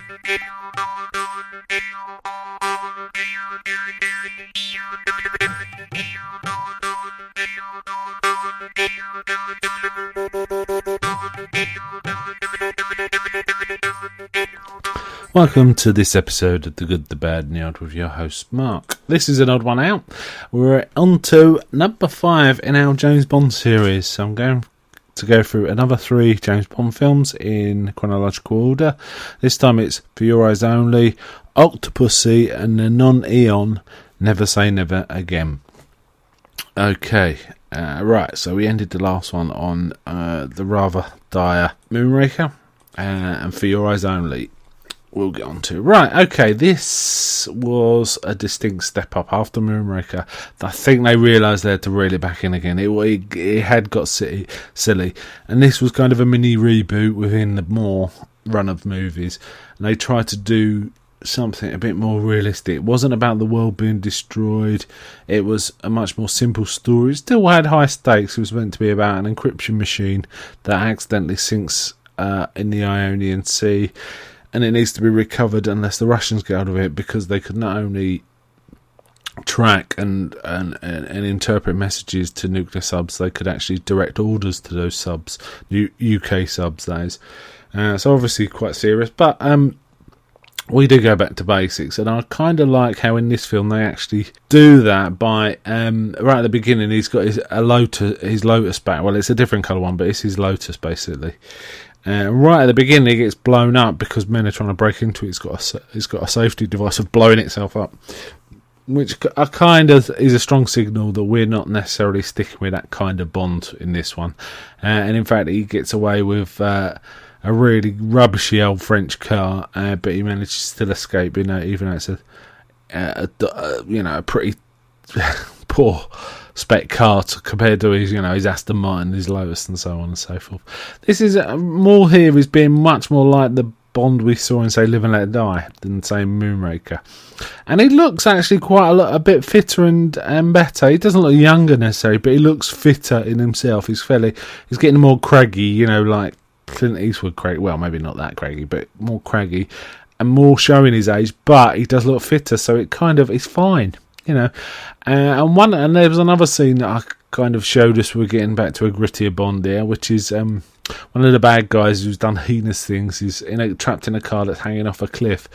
Welcome to this episode of The Good, The Bad and the Odd with your host Mark. This is an odd one out. We're on to number 5 in our James Bond series. So I'm going to go through another 3 James Bond films in chronological order. This time it's For Your Eyes Only, Octopussy and the non-Eon Never Say Never Again. Okay, right, so we ended the last one on the rather dire Moonraker and For Your Eyes Only. We'll get on to. Right, okay, this was a distinct step up after Moonraker. I think they realised they had to reel it back in again. It had got silly. And this was kind of a mini reboot within the more run of movies. And they tried to do something a bit more realistic. It wasn't about the world being destroyed. It was a much more simple story. It still had high stakes. It was meant to be about an encryption machine that accidentally sinks in the Ionian Sea. And it needs to be recovered unless the Russians get out of it, because they could not only track and interpret messages to nuclear subs, they could actually direct orders to those subs, UK subs, that is. So obviously quite serious, but we do go back to basics, and I kind of like how in this film they actually do that by right at the beginning he's got his Lotus back. Well, it's a different colour one, but it's his Lotus basically. Right at the beginning, it gets blown up because men are trying to break into it. It's got a safety device of blowing itself up, which kind of is a strong signal that we're not necessarily sticking with that kind of Bond in this one. And in fact, he gets away with a really rubbishy old French car, but he manages to still escape. Even though it's a pretty poor spec car compared to his Aston Martin, his Lotus, and so on and so forth. This is more here is being much more like the Bond we saw in, say, Live and Let Die than, say, Moonraker. And he looks actually quite a bit fitter and better. He doesn't look younger necessarily, but he looks fitter in himself. He's getting more craggy, like Clint Eastwood craggy. Well, maybe not that craggy, but more craggy and more showing his age, but he does look fitter, so it kind of is fine. And there was another scene that I kind of showed us. We're getting back to a grittier Bond here, which is one of the bad guys who's done heinous things. He's trapped in a car that's hanging off a cliff,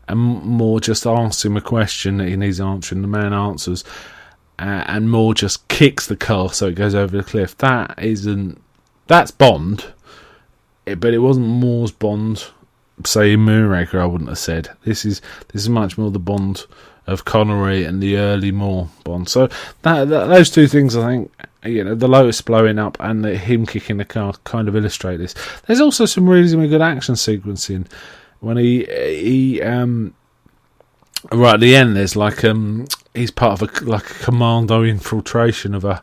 and Moore just asks him a question that he needs answering. The man answers, and Moore just kicks the car so it goes over the cliff. That's Bond, but it wasn't Moore's Bond. Say in Moonraker, I wouldn't have said. This is much more the Bond of Connery and the early Moore Bond. So those two things, I think, the Lotus blowing up and him kicking the car kind of illustrate this. There's also some really good action sequencing when he right at the end. There's he's part of a commando infiltration of the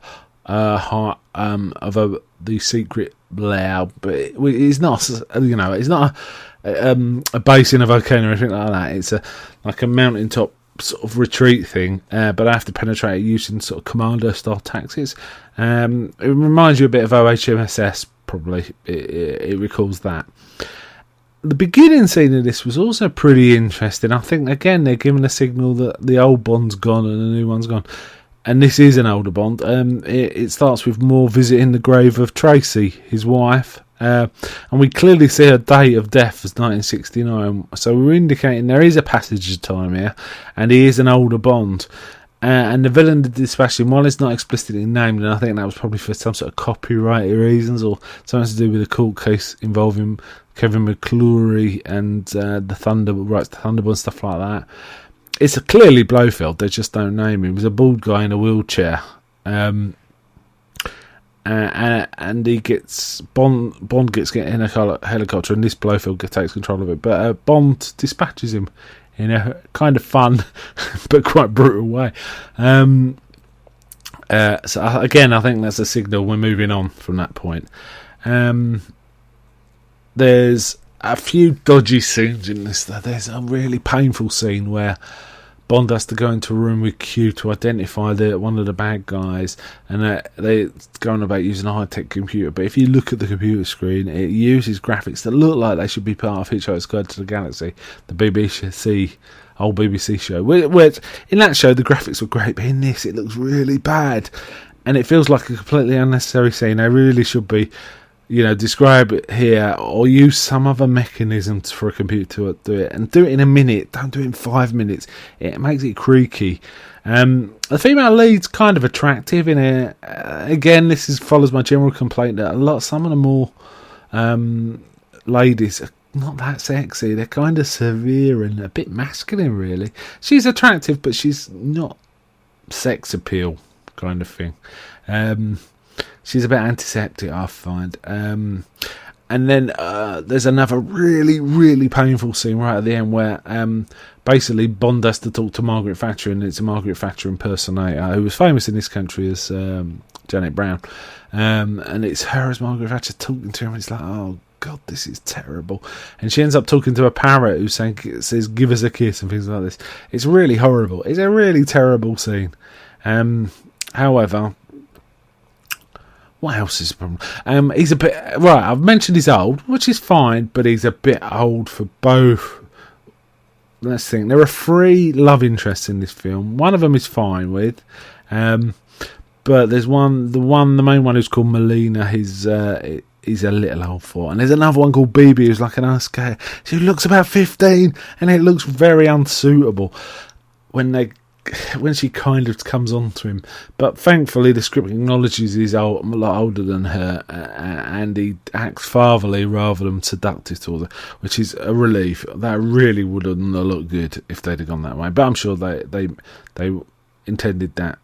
secret lair, but it's not it's not a base in a volcano or anything like that. It's a mountaintop sort of retreat thing, but I have to penetrate it using sort of commando style tactics. It reminds you a bit of OHMSS, probably. It recalls that. The beginning scene of this was also pretty interesting. I think again they're giving a signal that the old Bond's gone and the new one's gone, and this is an older Bond. It starts with Moore visiting the grave of Tracy, his wife. And we clearly see her date of death as 1969, so we're indicating there is a passage of time here, and he is an older Bond. And the villain did dispatch him, while it's not explicitly named, and I think that was probably for some sort of copyright reasons or something to do with a court case involving Kevin McClory and the rights to Thunderball and stuff like that. It's clearly Blofeld, they just don't name him. He's a bald guy in a wheelchair. And he gets Bond gets in a helicopter, and this Blofeld takes control of it. But Bond dispatches him in a kind of fun but quite brutal way. So again, I think that's a signal we're moving on from that point. There's a few dodgy scenes in this. There's a really painful scene where Bond has to go into a room with Q to identify one of the bad guys, and they go on about using a high-tech computer. But if you look at the computer screen, it uses graphics that look like they should be part of Hitchhiker's Guide to the Galaxy, the old BBC show. Which in that show the graphics were great, but in this it looks really bad, and it feels like a completely unnecessary scene. They really should be, describe it here or use some other mechanism for a computer to do it, and do it in a minute. Don't do it in 5 minutes. It makes it creaky. The female lead's kind of attractive in it. Again, this follows my general complaint that some of the more ladies are not that sexy. They're kind of severe and a bit masculine, really. She's attractive, but she's not sex appeal kind of thing. She's a bit antiseptic, I find. And then there's another really, really painful scene right at the end where basically Bond has to talk to Margaret Thatcher, and it's a Margaret Thatcher impersonator who was famous in this country as Janet Brown. And it's her as Margaret Thatcher talking to him, and it's like, oh God, this is terrible. And she ends up talking to a parrot who says, give us a kiss, and things like this. It's really horrible. It's a really terrible scene. However, what else is the problem? He's a bit... Right, I've mentioned he's old, which is fine, but he's a bit old for both. Let's think. There are 3 love interests in this film. One of them is fine with. But there's the main one who's called Melina, he's a little old for. And there's another one called BB who's like an ice skater. She looks about 15, and it looks very unsuitable when she kind of comes on to him. But thankfully the script acknowledges he's a lot older than her, and he acts fatherly rather than seductive towards her, which is a relief. That really wouldn't have looked good if they'd have gone that way, but I'm sure they intended that.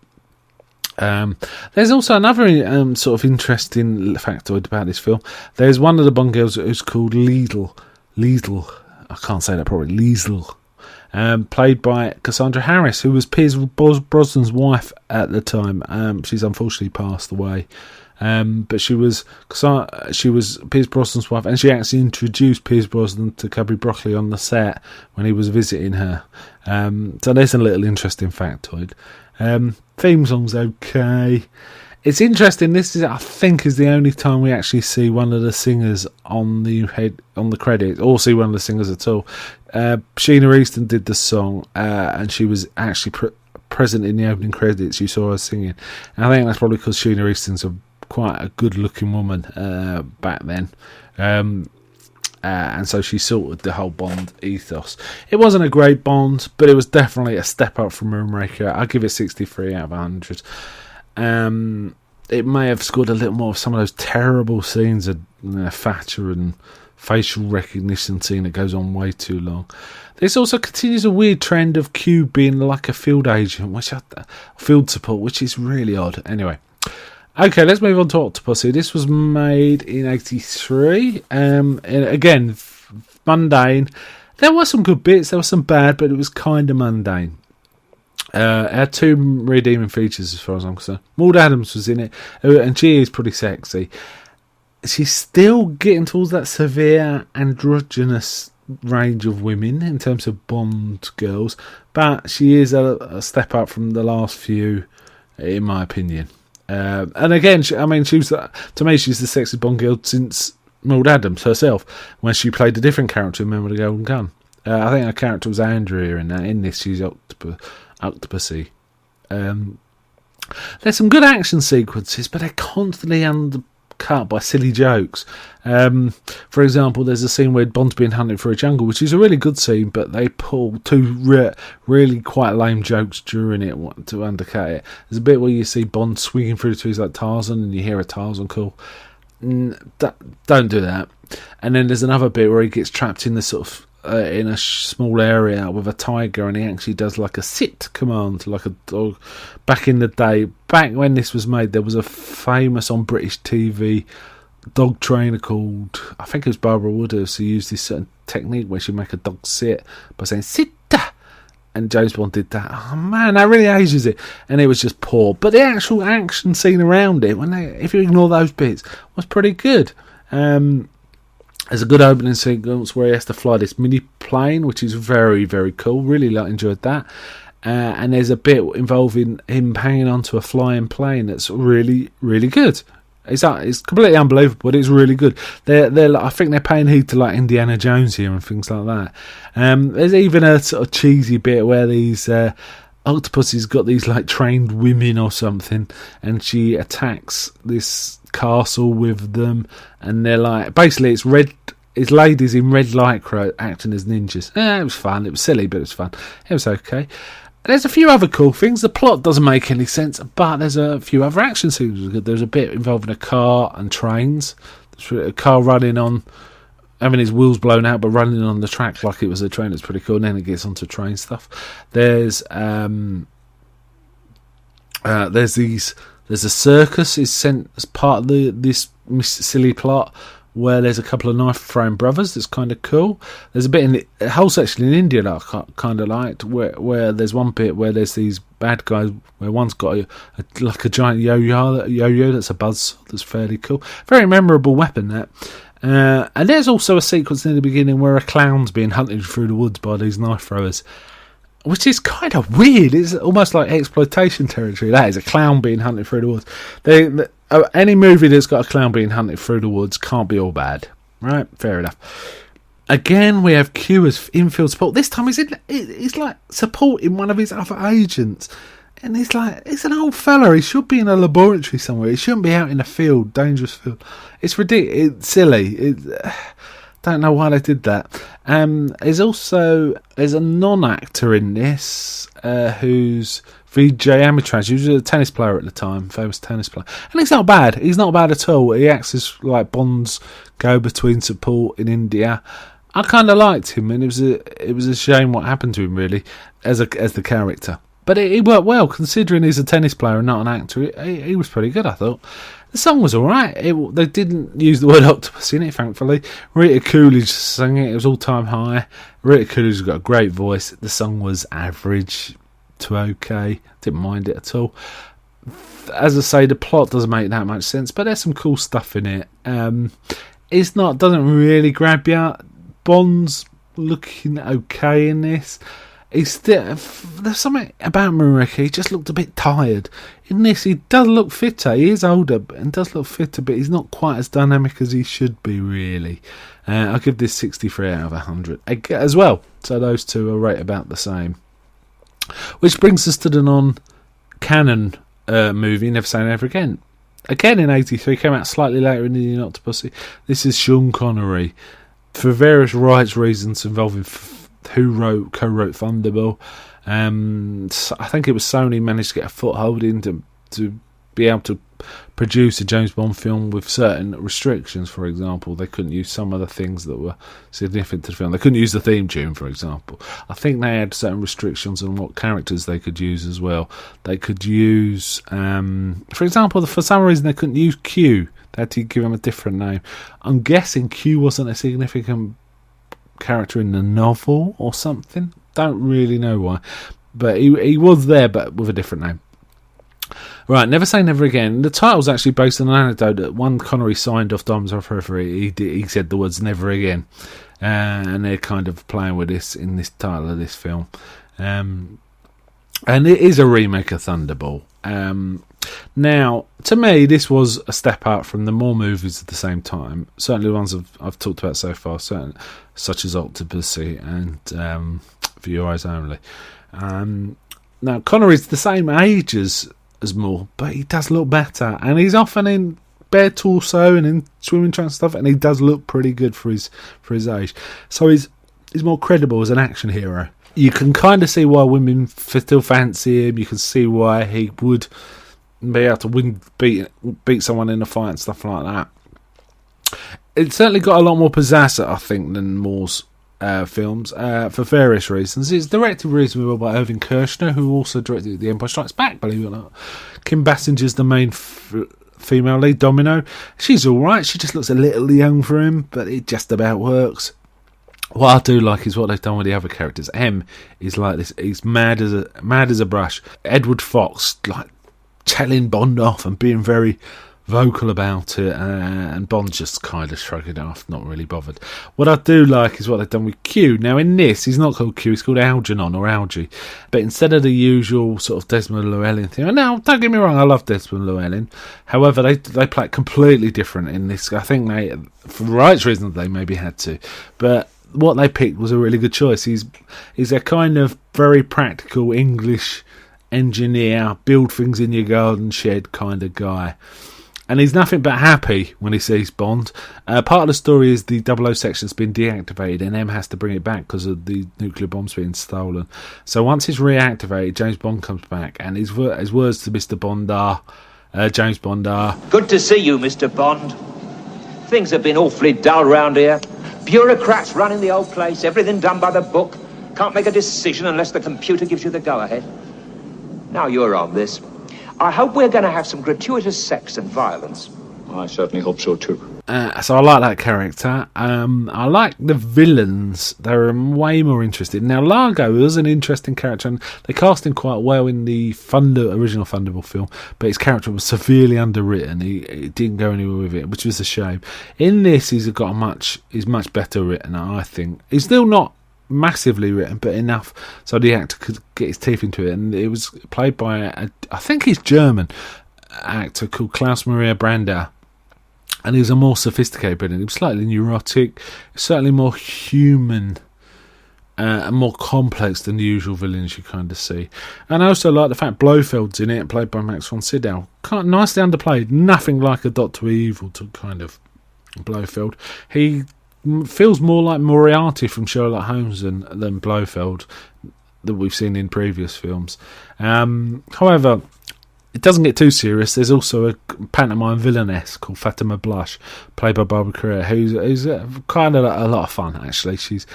There's also another sort of interesting factoid about this film. There's one of the Bond girls who's called Liesl, I can't say that probably, Liesl, played by Cassandra Harris, who was Pierce Brosnan's wife at the time. She's unfortunately passed away, but she was Pierce Brosnan's wife, and she actually introduced Pierce Brosnan to Cubby Broccoli on the set when he was visiting her. So there's a little interesting factoid. Theme song's okay. It's interesting. This is, I think, is the only time we actually see one of the singers on the credits, or see one of the singers at all. Sheena Easton did the song, and she was actually present in the opening credits. You saw her singing, and I think that's probably because Sheena Easton's quite a good-looking woman back then. And so she sorted the whole Bond ethos. It wasn't a great Bond, but it was definitely a step up from Moonraker. I'll give it 63 out of 100. It may have scored a little more of some of those terrible scenes of Thatcher and facial recognition scene that goes on way too long. This also continues a weird trend of Q being like a field agent, field support, which is really odd. Anyway. Okay, let's move on to Octopussy. This was made in 1983. Again, mundane. There were some good bits, there were some bad, but it was kind of mundane. It had 2 redeeming features as far as I'm concerned. Maud Adams was in it, and she is pretty sexy. She's still getting towards that severe androgynous range of women in terms of Bond girls, but she is a step up from the last few, in my opinion. And again, she was, to me, she's the sexiest Bond girl since Maud Adams herself, when she played a different character in Men with the Golden Gun. I think her character was Andrea in that. In this, she's Octopussy. There's some good action sequences, but they're constantly undercut by silly jokes. For example, there's a scene where Bond's being hunted for a jungle, which is a really good scene, but they pull 2 really quite lame jokes during it to undercut it. There's a bit where you see Bond swinging through the trees like Tarzan, and you hear a Tarzan call. Don't do that. And then there's another bit where he gets trapped in the sort of in a small area with a tiger, and he actually does like a sit command like a dog. Back in the day, back when this was made, there was a famous on British TV dog trainer called, I think it was Barbara Woodhouse, who used this certain technique where she'd make a dog sit by saying sit, and James Bond did that. Oh man, that really ages it, and it was just poor. But the actual action scene around it, if you ignore those bits, was pretty good. There's a good opening sequence where he has to fly this mini plane, which is very, very cool. Really enjoyed that. and there's a bit involving him hanging onto a flying plane that's really, really good. It's completely unbelievable, but it's really good. I think they're paying heed to like Indiana Jones here and things like that. There's even a sort of cheesy bit where these Octopussy's got these like trained women or something, and she attacks this castle with them, and they're like, basically it's ladies in red lycra acting as ninjas. It was fun. It was silly, but it was fun. It was okay. There's a few other cool things. The plot doesn't make any sense, but there's a few other action scenes. There's a bit involving a car and trains. There's a car running on, having his wheels blown out, but running on the track like it was a train. It's pretty cool. And then it gets onto train stuff. There's a circus is sent as part of this silly plot, where there's a couple of knife-throwing brothers. That's kind of cool. There's a bit in a whole section in India that I kind of liked, where there's one bit where there's these bad guys, where one's got a giant yo-yo that's a buzz. That's fairly cool. Very memorable weapon, that. And there's also a sequence in the beginning where a clown's being hunted through the woods by these knife throwers, which is kind of weird. It's almost like exploitation territory. That is, a clown being hunted through the woods. Any movie that's got a clown being hunted through the woods can't be all bad, right? Fair enough. Again, we have Q as infield support. This time he's like supporting one of his other agents. And he's like, it's an old fella. He should be in a laboratory somewhere. He shouldn't be out in a field, dangerous field. It's ridiculous. It's silly. Don't know why they did that. There's a non-actor in this who's Vijay Amitraj. He was a tennis player at the time, famous tennis player, and he's not bad. He's not bad at all. He acts as like Bond's go-between support in India. I kind of liked him, and it was a shame what happened to him, really, as the character. But it worked well, considering he's a tennis player and not an actor. He was pretty good, I thought. The song was alright. They didn't use the word octopus in it, thankfully. Rita Coolidge sang it. It was all-time high. Rita Coolidge has got a great voice. The song was average to okay. Didn't mind it at all. As I say, the plot doesn't make that much sense, but there's some cool stuff in it. Doesn't really grab you. Bond's looking okay in this. There's something about Marika. He just looked a bit tired. In this, he does look fitter. He is older and does look fitter, but he's not quite as dynamic as he should be, really. I'll give this 63 out of 100 as well. So those two are right about the same. Which brings us to the non-canon movie, Never Say Never Again. Again in 1983, came out slightly later in the Octopussy. This is Sean Connery. For various rights reasons involving who co-wrote Thunderball. I think it was Sony managed to get a foothold in to be able to produce a James Bond film with certain restrictions. For example, they couldn't use some of the things that were significant to the film. They couldn't use the theme tune, for example. I think they had certain restrictions on what characters they could use as well. They could use, for example, for some reason they couldn't use Q. They had to give him a different name. I'm guessing Q wasn't a significant character in the novel or something. Don't really know why, but he was there, but with a different name. Right, Never Say Never Again. The title's actually based on an anecdote that one Connery signed off Diamonds Are Forever. He said the words "never again," and they're kind of playing with this in this title of this film. And it is a remake of Thunderball. Now, to me, this was a step out from the more movies at the same time. Certainly the ones I've talked about so far, such as Octopussy and For Your Eyes Only. Now, Connery's the same age as Moore, but he does look better. And he's often in bare torso and in swimming trunks and stuff, and he does look pretty good for his age. So he's more credible as an action hero. You can kind of see why women still fancy him. You can see why he would be able to beat someone in a fight and stuff like that. It certainly got a lot more pizzazz, I think, than Moore's films for various reasons. It's directed reasonably well by Irving Kershner, who also directed The Empire Strikes Back, believe it or not. Kim Basinger's the main female lead, Domino. She's alright. She just looks a little young for him, but it just about works. What I do like is what they've done with the other characters. M is like this. He's mad as a brush. Edward Fox, like telling Bond off and being very vocal about it, and Bond just kind of shrugged it off, not really bothered. What I do like is what they've done with Q. Now in this, he's not called Q, he's called Algernon or Algie, but instead of the usual sort of Desmond Llewellyn thing, now don't get me wrong, I love Desmond Llewellyn, however they play it completely different in this. I think they, for the right reasons, they maybe had to, but what they picked was a really good choice. He's a kind of very practical English engineer, build things in your garden shed kind of guy. And he's nothing but happy when he sees Bond. Part of the story is the 00 section's been deactivated and M has to bring it back because of the nuclear bombs being stolen. So once it's reactivated, James Bond comes back, and his words to Mr. Bond are, James Bond are, "Good to see you, Mr. Bond. Things have been awfully dull round here. Bureaucrats running the old place, everything done by the book. Can't make a decision unless the computer gives you the go-ahead. Now you're on this. I hope we're going to have some gratuitous sex and violence." I certainly hope so too. So I like that character. I like the villains. They're way more interesting. Now Largo was an interesting character, and they cast him quite well in the original Thunderball film, but his character was severely underwritten. He didn't go anywhere with it, which was a shame. In this, he's much better written, I think. He's still not massively written, but enough so the actor could get his teeth into it, and it was played by I think he's German actor called Klaus Maria Brandauer, and he was a more sophisticated villain. He was slightly neurotic, certainly more human and more complex than the usual villains you kind of see. And I also like the fact Blofeld's in it, played by Max von Sydow. Nicely underplayed, nothing like a Dr. Evil to kind of Blofeld. He feels more like Moriarty from Sherlock Holmes than Blofeld that we've seen in previous films. However, it doesn't get too serious. There's also a pantomime villainess called Fatima Blush, played by Barbara Carrera, who's kind of a lot of fun, actually. She's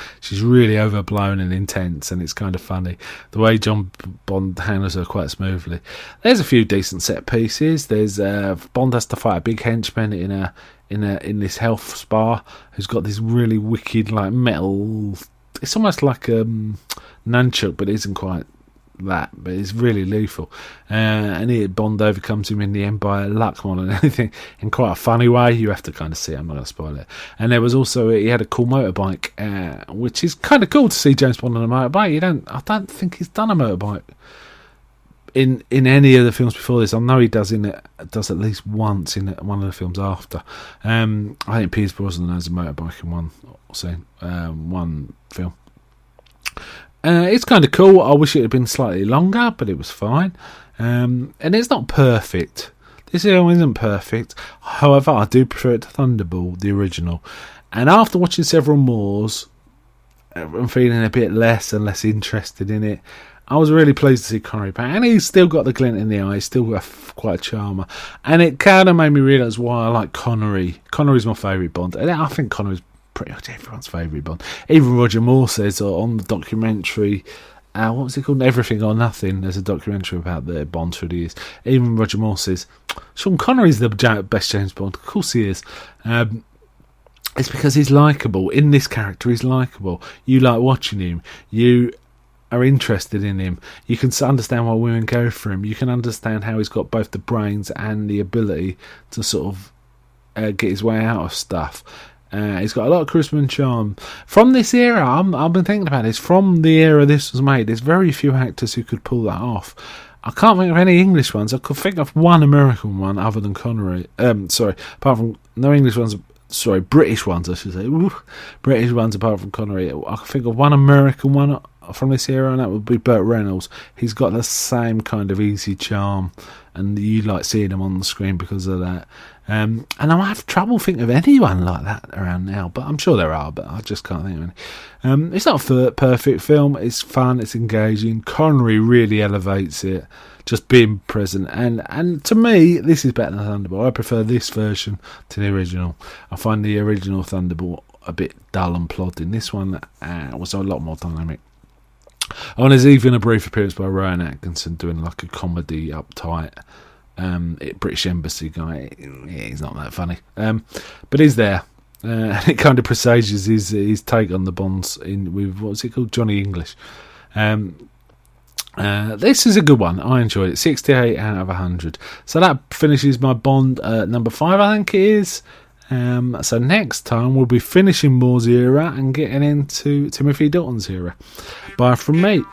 really overblown and intense, and it's kind of funny. The way John Bond handles her quite smoothly. There's a few decent set pieces. There's Bond has to fight a big henchman in this health spa who's got this really wicked like metal. It's almost like a nunchuck, but it isn't quite that. But it's really lethal, and Bond overcomes him in the end by luck more than anything, in quite a funny way. You have to kind of see it. I'm not going to spoil it. And there was also, he had a cool motorbike, which is kind of cool to see James Bond on a motorbike. I don't think he's done a motorbike in any of the films before this. I know he does at least once in one of the films after. I think Pierce Brosnan has a motorbike in one film. It's kind of cool. I wish it had been slightly longer, but it was fine. And it's not perfect. This film isn't perfect. However, I do prefer it to Thunderball, the original. And after watching several more, I'm feeling a bit less and less interested in it. I was really pleased to see Connery back, and he's still got the glint in the eye. He's still quite a charmer, and it kind of made me realise why I like Connery. Connery's my favourite Bond, and I think Connery's pretty much everyone's favourite Bond. Even Roger Moore says on the documentary, what was it called? Everything or Nothing. There's a documentary about the Bond through the years. Even Roger Moore says Sean Connery's the best James Bond. Of course he is. It's because he's likeable. In this character, he's likeable. You like watching him. You are interested in him. You can understand why women go for him. You can understand how he's got both the brains and the ability to sort of get his way out of stuff. He's got a lot of charisma and charm. From this era, I've been thinking about this, from the era this was made, there's very few actors who could pull that off. I can't think of any English ones. I could think of one American one other than Connery. Apart from no English ones. British ones, I should say. British ones apart from Connery. I can think of one American one from this era, and that would be Burt Reynolds. He's got the same kind of easy charm, and you like seeing him on the screen because of that. And I have trouble thinking of anyone like that around now, but I'm sure there are, but I just can't think of any. It's not a perfect film. It's fun, it's engaging. Connery really elevates it, just being present, and to me this is better than Thunderball. I prefer this version to the original. I find the original Thunderball a bit dull and plodding. This one was a lot more dynamic. Oh, and there's even a brief appearance by Rowan Atkinson doing like a comedy uptight British Embassy guy. He's not that funny, but he's there. And it kind of presages his take on the Bonds with, what's it called, Johnny English. This is a good one. I enjoyed it. 68 out of 100. So that finishes my Bond number 5, I think it is. So next time we'll be finishing Moore's era and getting into Timothy Dalton's era. Bye from me.